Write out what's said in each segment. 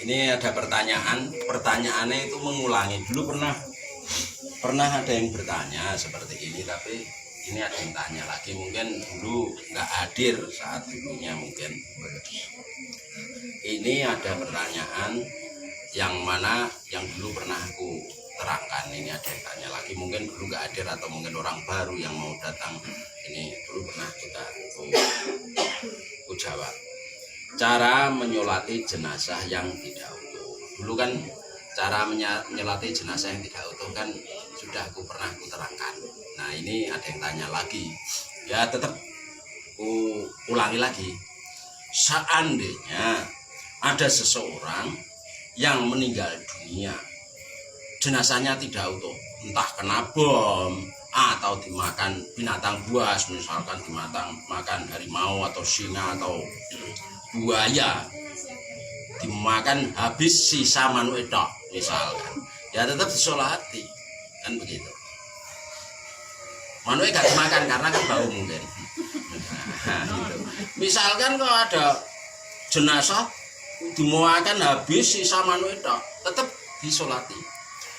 Ini ada pertanyaan, pertanyaannya itu mengulangi. Dulu pernah ada yang bertanya seperti ini, tapi ini ada yang tanya lagi. Mungkin dulu nggak hadir saat dulunya mungkin. Ini ada pertanyaan yang mana yang dulu pernah aku terangkan. Ini ada yang tanya lagi, mungkin dulu nggak hadir atau mungkin orang baru yang mau datang. Ini dulu pernah juga aku jawab. Cara menyolati jenazah yang tidak utuh. Dulu kan cara menyolati jenazah yang tidak utuh kan sudah aku terangkan. Nah ini ada yang tanya lagi. Ya tetap ulangi lagi. Seandainya ada seseorang yang meninggal dunia, jenazahnya tidak utuh, entah kena bom atau dimakan binatang buas, misalkan dimakan harimau atau singa atau buaya, dimakan habis sisa manuk itu misalkan, ya tetap disolati kan begitu. Manuknya gak dimakan karena kan bau mungkin. Nah, gitu. Misalkan kalau ada jenazah dimakan habis sisa manuk itu, tetap disolati.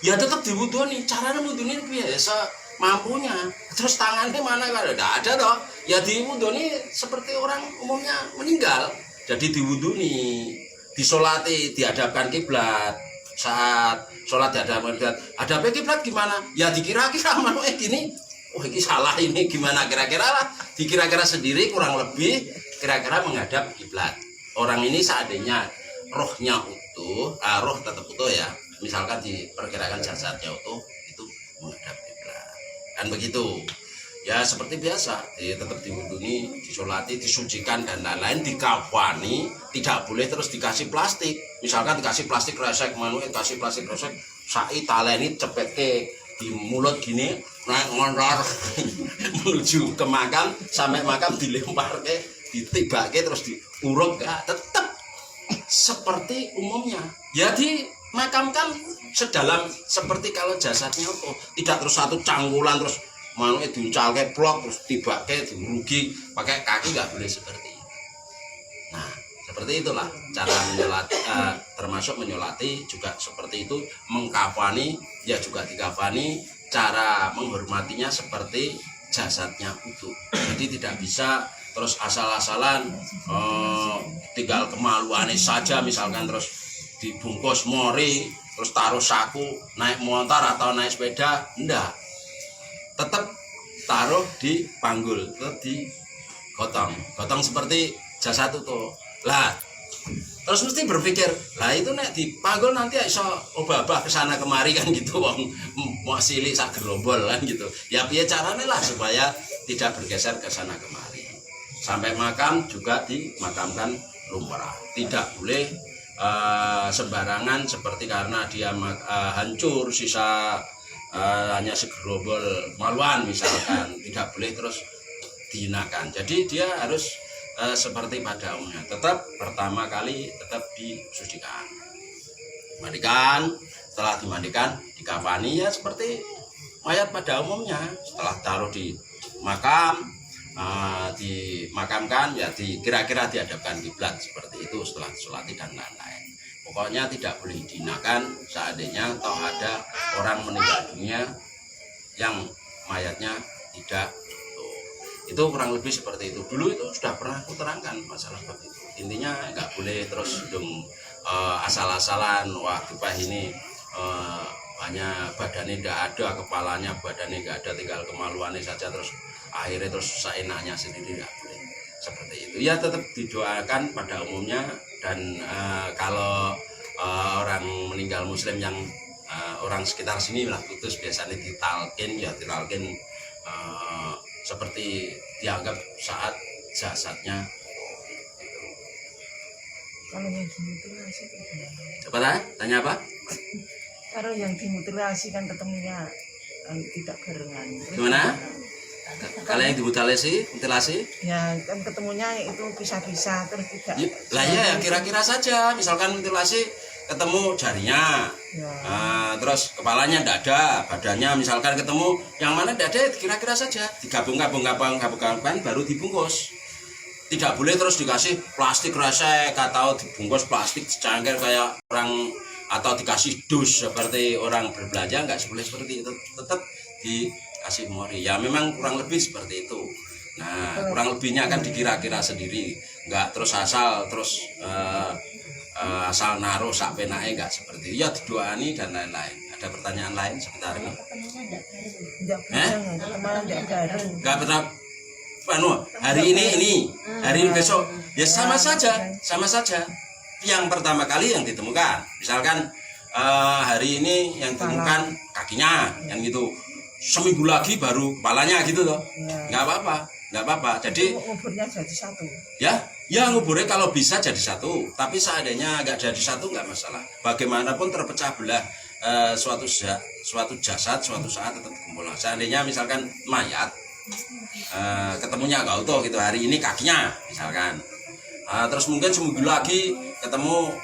Ya tetap diwudoni. Caranya wudoni biasa mampunya. Terus tangannya mana kalau tidak ada toh? Ya diwudoni seperti orang umumnya meninggal. Jadi diwuduni, disolati, dihadapkan kiblat. Saat sholat dihadapkan kiblat, hadapnya kiblat gimana? Ya dikira-kira manuknya gini. Oh ini salah, ini gimana kira-kira lah? Dikira-kira sendiri kurang lebih kira-kira menghadap kiblat. Orang ini seandainya rohnya utuh, roh tetap utuh ya. Misalkan diperkirakan jasadnya utuh, itu menghadap kiblat. Kan begitu. Ya seperti biasa, tetap diwuduni, disolati, disucikan dan lain-lain, dikafani, tidak boleh terus dikasih plastik. Misalkan dikasih plastik resek, manuk dikasih plastik resek, sai taleni cepet ke di mulut gini, naik ngondor menuju ke makam, sampai makam dilempar ke, ditibak ke, terus diuruk, ya, tetap seperti umumnya. Ya dimakamkan sedalam seperti kalau jasadnya utuh, tidak terus satu cangkulan terus manuknya diuncalke plok terus tibake dirugi pakai kaki, nggak boleh seperti itu. Nah seperti itulah cara menyolati, termasuk menyolati juga seperti itu, mengkafani ya juga dikafani, cara menghormatinya seperti jasadnya utuh. Jadi tidak bisa terus asal-asalan tinggal kemaluannya saja, misalkan terus dibungkus mori terus taruh saku naik motor atau naik sepeda, enggak, tetap taruh di panggul, tetap di gotong seperti jasad itu lah. Terus mesti berpikir lah itu nek di panggul nanti iso obah-obah kesana kemari kan gitu, wong mau silik sak gelombol kan gitu. Ya piye caranya lah supaya tidak bergeser kesana kemari. Sampai makam juga dimakamkan lumrah, tidak boleh sembarangan seperti karena dia hancur sisa hanya segerombol maluan misalkan, tidak boleh terus dihinakan. Jadi dia harus seperti pada umumnya, tetap pertama kali tetap disucikan, dimandikan, setelah dimandikan dikafani ya seperti mayat pada umumnya. Setelah taruh di makam, dimakamkan ya kira-kira dihadapkan kiblat seperti itu, setelah disolati dan lain-lain. Pokoknya tidak boleh dihinakan. Seandainya toh ada orang meninggal dunia yang mayatnya tidak utuh, itu kurang lebih seperti itu. Dulu itu sudah pernah aku terangkan masalah itu. Intinya nggak boleh terus asal-asalan, wah Gupah ini hanya badannya tidak ada, kepalanya badannya nggak ada, tinggal kemaluannya saja, terus akhirnya terus seenaknya sendiri, nggak boleh seperti itu. Ya tetap didoakan pada umumnya. Dan kalau orang meninggal muslim yang orang sekitar sini lah Kudus biasanya ditalkin, ya ditalkin seperti dianggap saat jasadnya. Kalau yang dimutilasi Coba tanya apa? Kalau yang dimutilasi kan ketemunya tidak barengan. Gimana? Kalau yang dimutilasi, ya kan ketemunya itu pisah-pisah terus tidak. Lah ya kira-kira saja, misalkan mutilasi ketemu jarinya, ya. Terus kepalanya tidak ada, badannya misalkan ketemu yang mana tidak ada, kira-kira saja digabung-gabung baru dibungkus. tidak boleh terus dikasih plastik resek atau dibungkus plastik secangkir kayak orang, atau dikasih dus seperti orang berbelanja, nggak boleh seperti itu, tetap dikasih mori. Ya memang kurang lebih seperti itu. Nah kurang lebihnya kan dikira-kira sendiri, nggak terus asal asal naruh sak penake, nggak seperti itu. Ya didoani dan lain-lain. Ada pertanyaan lain sebentar ini? Nggak pernah. Hari ini besok ya sama saja. Yang pertama kali yang ditemukan, misalkan hari ini yang ditemukan kakinya, yang gitu, seminggu lagi baru kepalanya gitu loh, nggak apa-apa. Jadi nguburnya jadi satu. Ya nguburnya kalau bisa jadi satu, tapi seandainya nggak jadi satu nggak masalah. Bagaimanapun terpecah belah suatu jasad suatu saat tetap kumpul. Seandainya misalkan mayat ketemunya nggak utuh gitu, hari ini kakinya misalkan, terus mungkin seminggu lagi ketemu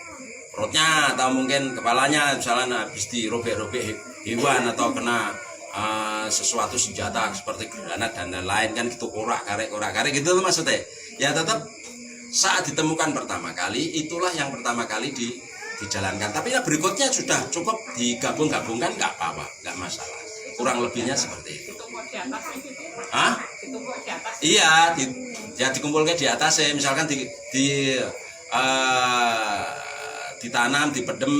perutnya atau mungkin kepalanya, misalnya habis dirobek-robek hewan atau kena sesuatu senjata seperti granat dan lain-lain kan gitu, korak karik gitu loh maksudnya. Ya tetap saat ditemukan pertama kali itulah yang pertama kali dijalankan, tapi ya berikutnya sudah cukup digabung-gabungkan, nggak apa-apa, nggak masalah. Kurang lebihnya seperti itu. Iya, dikumpulkan di atas ya, misalkan ditanam, dipedem,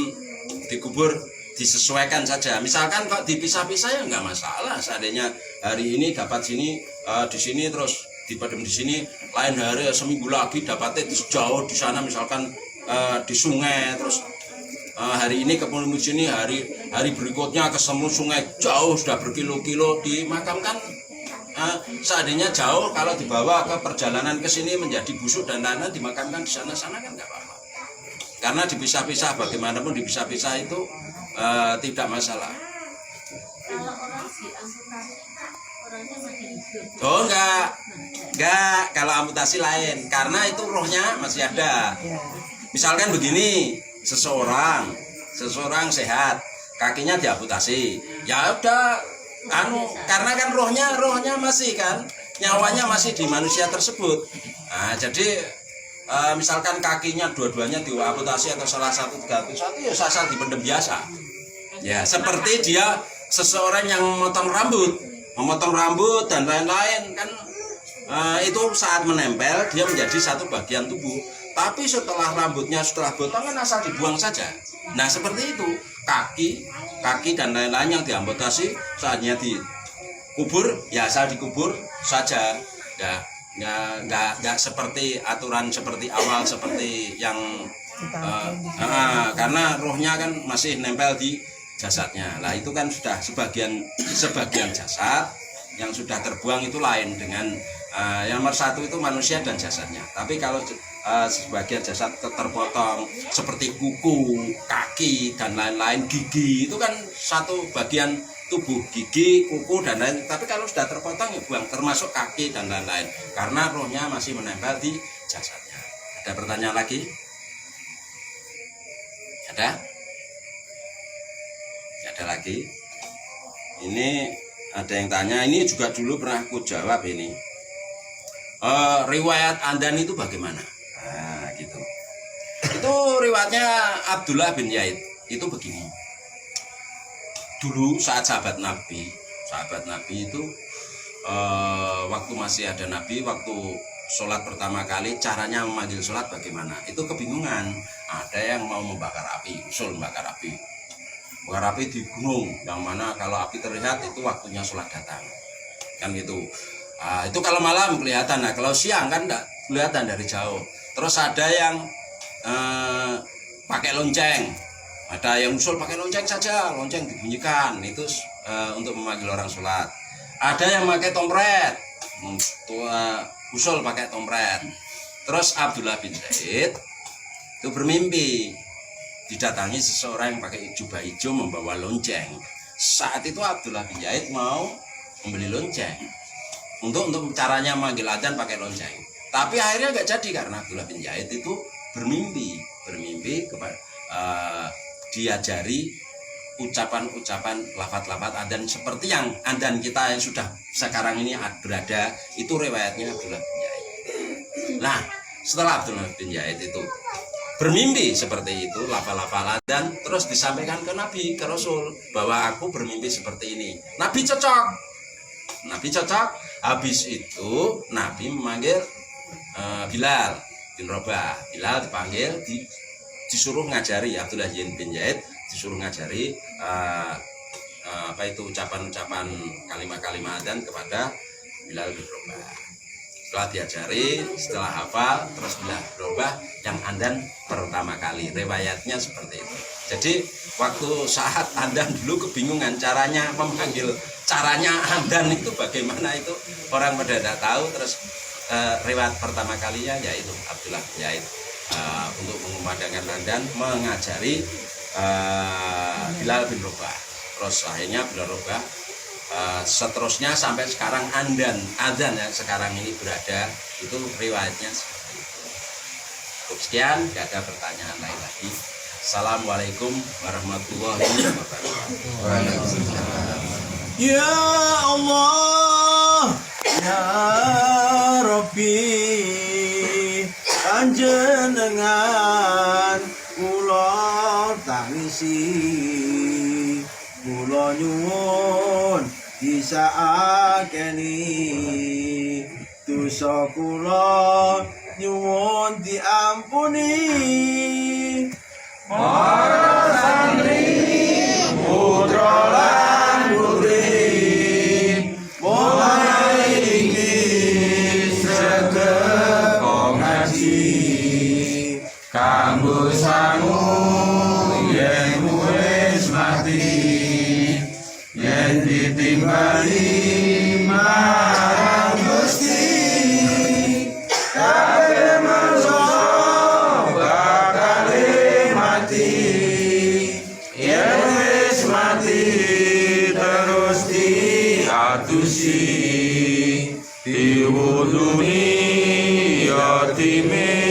dikubur, disesuaikan saja. Misalkan kok dipisah-pisah ya nggak masalah. Seandainya hari ini dapat sini, di sini terus dipedem di sini, lain hari seminggu lagi dapatnya jauh di sana, misalkan di sungai, terus hari ini ketemu di sini, hari berikutnya ke sungai jauh sudah berkilo-kilo dimakamkan. Seandainya jauh, kalau dibawa ke perjalanan ke sini menjadi busuk dan lain-lain, dimakamkan di sana-sana kan nggak apa-apa. Karena dipisah-pisah, bagaimanapun dipisah-pisah itu tidak masalah. Kalau orang diamputasi, orangnya masih hidup. Oh enggak, kalau amputasi lain, karena itu rohnya masih ada. Misalkan begini, seseorang sehat, kakinya diamputasi, ya udah, karena kan rohnya masih kan, nyawanya masih di manusia tersebut. Nah, jadi misalkan kakinya dua-duanya diamputasi atau salah satu diamputasi, ya asal dipendem biasa. Ya seperti dia seseorang yang memotong rambut dan lain-lain kan, itu saat menempel dia menjadi satu bagian tubuh. Tapi setelah rambutnya setelah potongan asal dibuang saja. Nah seperti itu, kaki dan lain-lain yang diamputasi saatnya dikubur ya asal dikubur saja. Nggak seperti aturan seperti awal, seperti yang karena rohnya kan masih nempel di jasadnya. Lah itu kan sudah sebagian jasad yang sudah terbuang itu lain dengan yang nomor satu itu manusia dan jasadnya. Tapi kalau sebagian jasad terpotong seperti kuku, kaki dan lain-lain, gigi itu kan satu bagian tubuh, gigi, kuku dan lain. Tapi kalau sudah terpotong ya buang, termasuk kaki dan lain-lain, karena rohnya masih menempel di jasadnya. Ada pertanyaan lagi? Ada lagi? Ini ada yang tanya, ini juga dulu pernah aku jawab ini. Riwayat Andan itu bagaimana? Nah, gitu. Itu riwayatnya Abdullah bin Yaid itu begini. Dulu saat sahabat Nabi itu waktu masih ada Nabi, waktu sholat pertama kali, caranya memanggil sholat bagaimana? Itu kebingungan. Ada yang mau membakar api, usul membakar api. Bakar api di gunung, yang mana kalau api terlihat itu waktunya sholat datang. Kan gitu. Itu kalau malam kelihatan, nah kalau siang kan enggak kelihatan dari jauh. Terus ada yang pakai lonceng, ada yang usul pakai lonceng saja, lonceng dibunyikan itu untuk memanggil orang sholat. Ada yang pakai tompret, usul pakai tompret. Terus Abdullah bin Zaid itu bermimpi didatangi seseorang yang pakai jubah hijau membawa lonceng. Saat itu Abdullah bin Zaid mau membeli lonceng untuk caranya manggil adzan pakai lonceng. Tapi akhirnya nggak jadi karena Abdullah bin Zaid itu bermimpi kepada diajari ucapan-ucapan lafaz-lafaz adzan seperti yang adzan kita yang sudah sekarang ini berada, itu riwayatnya Abdullah bin Zaid. Nah, setelah Abdullah bin Zaid itu bermimpi seperti itu, lafal-lafalan, dan terus disampaikan ke Nabi, ke Rasul, bahwa aku bermimpi seperti ini. Nabi cocok. Habis itu Nabi memanggil Bilal bin Rabah. Bilal dipanggil, disuruh ngajari Abdullah bin Zaid, disuruh ngajari ucapan-ucapan kalimat-kalimat adzan kepada Bilal bin Rabah. Setelah diajari, setelah hafal, terus Bilal bin Rabah yang adzan pertama kali. Riwayatnya seperti itu. Jadi waktu saat adzan dulu kebingungan caranya memanggil, caranya adzan itu bagaimana, itu orang pada tidak tahu. Terus riwayat pertama kalinya yaitu Abdullah bin Zaid untuk mengumandangkan adzan mengajari Bilal bin Rabah. Terus akhirnya Bilal bin Rabah seterusnya sampai sekarang adzan yang sekarang ini berada, itu riwayatnya seperti itu. Cukup sekian, tidak ada pertanyaan lain lagi. Assalamualaikum warahmatullahi wabarakatuh. Ya Allah, ya Rabbi, panjenengan kula tangisi, kula nyuwun disakeni, dosa kula nyuwun diampuni. Para santri putra lan putri mulai iki sregep ngaji kanggo sangu yen wis mati, yen ditimbali marang Gusti kabeh manungsa bakal mati, yen wis mati terus diatusi diwuduni yatime